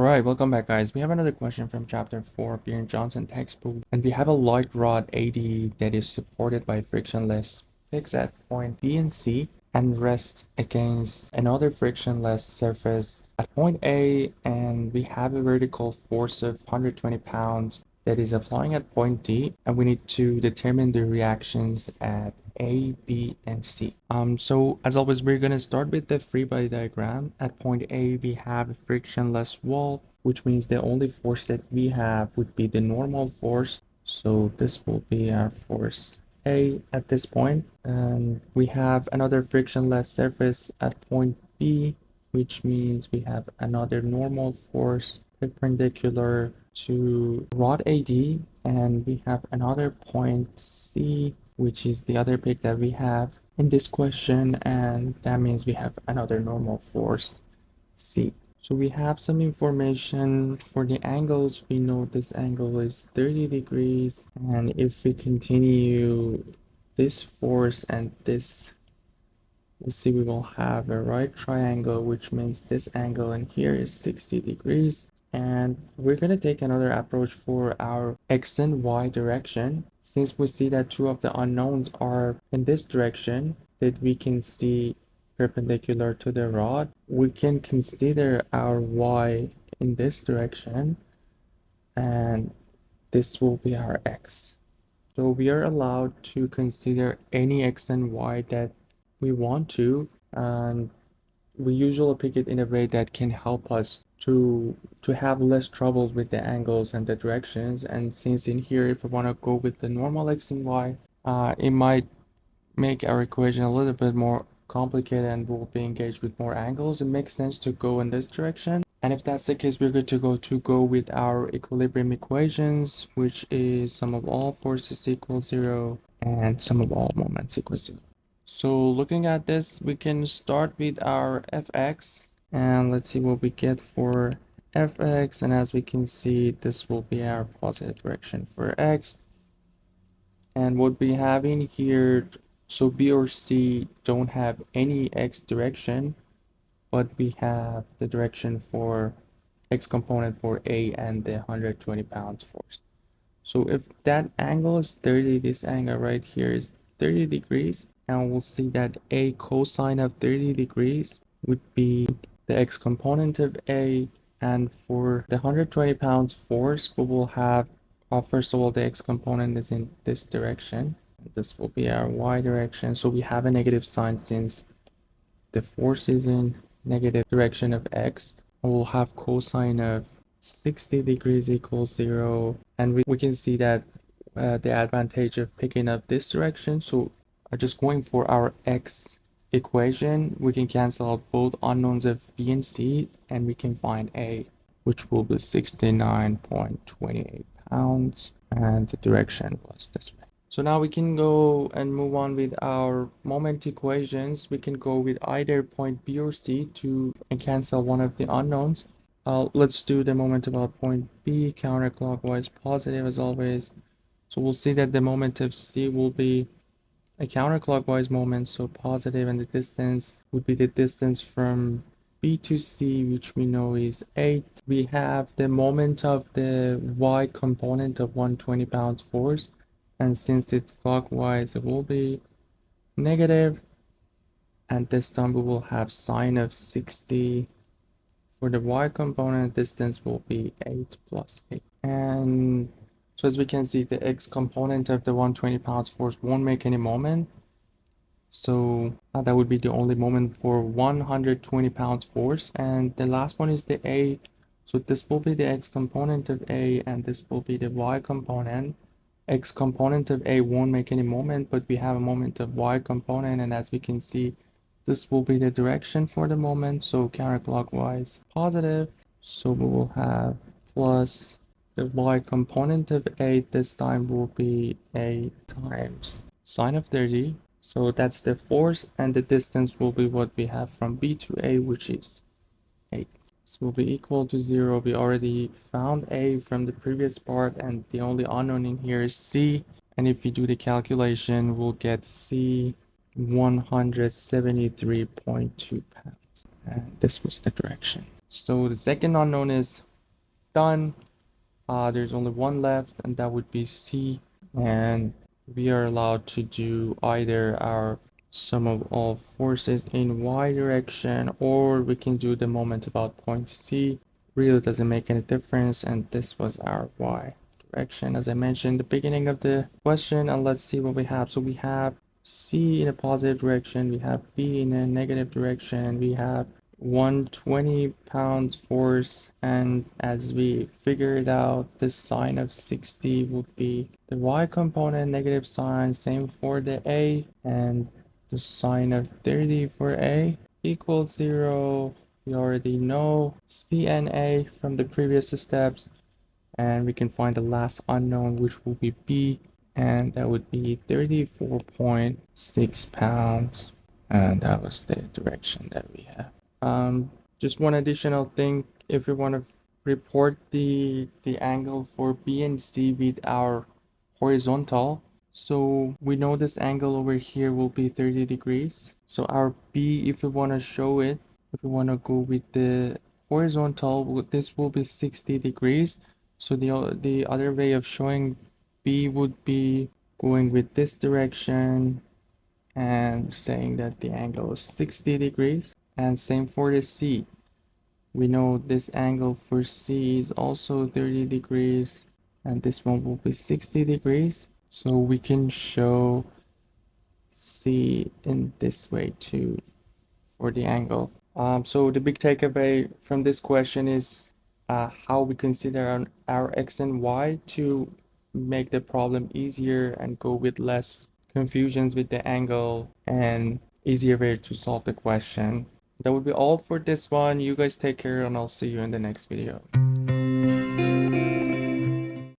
Alright, welcome back guys. We have another question from chapter 4 of your Johnston textbook, and we have a light rod AD that is supported by frictionless fixed at point B and C and rests against another frictionless surface at point A, and we have a vertical force of 120 pounds that is applying at point D, and we need to determine the reactions at A, B, and C. So as always, we're gonna start with the free body diagram. At point A, we have a frictionless wall, which means the only force that we have would be the normal force. So this will be our force A at this point. And we have another frictionless surface at point B, which means we have another normal force perpendicular to rod AD, and we have another point C, which is the other pick that we have in this question, and that means we have another normal force C. So we have some information for the angles. We know this angle is 30 degrees, and if we continue this force and this, we'll see we will have a right triangle, which means this angle in here is 60 degrees. And we're going to take another approach for our x and y direction. Since we see that two of the unknowns are in this direction that we can see perpendicular to the rod, we can consider our y in this direction, and this will be our x. So we are allowed to consider any x and y that we want to, and we usually pick it in a way that can help us to have less troubles with the angles and the directions. And since in here, if we want to go with the normal x and y, it might make our equation a little bit more complicated and we'll be engaged with more angles. It makes sense to go in this direction. And if that's the case, we're good to go with our equilibrium equations, which is sum of all forces equals 0 and sum of all moments equals 0. So looking at this, we can start with our fx, and let's see what we get for fx. And as we can see, this will be our positive direction for x. And what we have in here, so B or C don't have any x direction, but we have the direction for x component for A and the 120 pounds force. So if that angle is 30, this angle right here is 30 degrees, and we'll see that A cosine of 30 degrees would be the x component of A, and for the 120 pounds force, we will have, first of all, the x component is in this direction. This will be our y direction, so we have a negative sign since the force is in negative direction of x. We'll have cosine of 60 degrees equals 0, and we can see that the advantage of picking up this direction. So just going for our x equation, we can cancel out both unknowns of B and C, and we can find A, which will be 69.28 pounds, and the direction was this way. So now we can go and move on with our moment equations. We can go with either point B or C to cancel one of the unknowns. Let's do the moment about point B, counterclockwise positive as always. So we'll see that the moment of C will be a counterclockwise moment, so positive, and the distance would be the distance from B to C, which we know is 8. We have the moment of the y component of 120 pounds force, and since it's clockwise, it will be negative, and this time we will have sine of 60. For the y component, distance will be 8 plus 8. And so as we can see, the x component of the 120 pounds force won't make any moment. So that would be the only moment for 120 pounds force. And the last one is the A. So this will be the x component of A, and this will be the y component. X component of A won't make any moment, but we have a moment of y component, and as we can see, this will be the direction for the moment, so counterclockwise positive. So we will have plus the y component of A this time will be A times sine of 30. So that's the force, and the distance will be what we have from B to A, which is 8. This will be equal to 0. We already found A from the previous part, and the only unknown in here is C. And if we do the calculation, we'll get C 173.2 pounds. And this was the direction. So the second unknown is done. There's only one left, and that would be C. And we are allowed to do either our sum of all forces in y direction, or we can do the moment about point C. Really doesn't make any difference, and this was our y direction as I mentioned in the beginning of the question. And let's see what we have. So we have C in a positive direction, we have B in a negative direction, we have 120 pounds force, and as we figured out, the sine of 60 would be the y component negative sign, same for the A, and the sine of 30 for A equals 0. We already know C and A from the previous steps, and we can find the last unknown, which will be B, and that would be 34.6 pounds, and that was the direction that we have. Just one additional thing, if we want to report the angle for B and C with our horizontal, so we know this angle over here will be 30 degrees. So our B, if we want to show it, if we want to go with the horizontal, this will be 60 degrees. So the other way of showing B would be going with this direction and saying that the angle is 60 degrees. And same for the C. We know this angle for C is also 30 degrees, and this one will be 60 degrees. So we can show C in this way too for the angle. So the big takeaway from this question is how we consider our x and y to make the problem easier and go with less confusions with the angle and easier way to solve the question. That would be all for this one. You guys take care, and I'll see you in the next video.